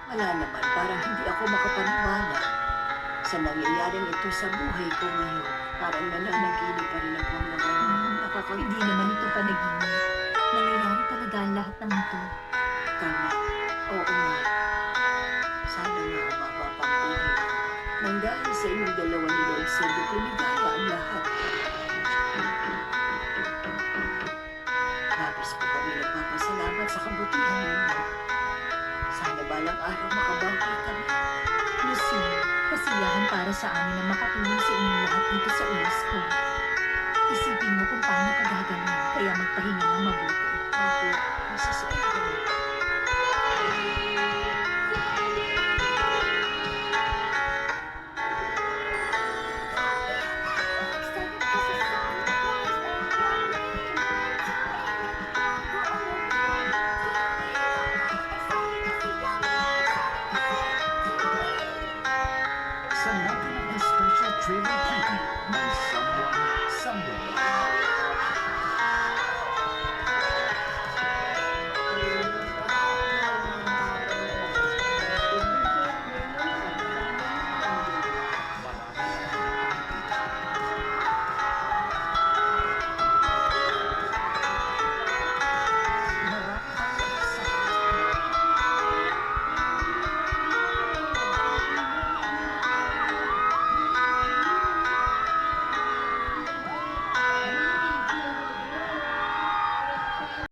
Wala naman, parang hindi ako makapaniwala sa nangyayaring ito sa buhay ko ngayon. Parang nananaginip pa rin ako hanggang ngayon. Hindi naman ito panaginip. Nangyayari talaga ang lahat ng ito. Tama. Oo nga. Sana nga umaba pa ang buhay ko. Nang dahil sa inyong dalawa ni Lord Silvio, pinigaya ang lahat. Labis po kami nagpapasalamat sa kabutihan ninyo. Sana balang araw makabawi kami. Lucy, kasiyahan para sa amin ang makatulong sa inyong lahat dito sa ulas ko. Isipin mo kung paano ka gagaling, kaya magpahinga ng mabuti. Opo, Mrs. Edgar.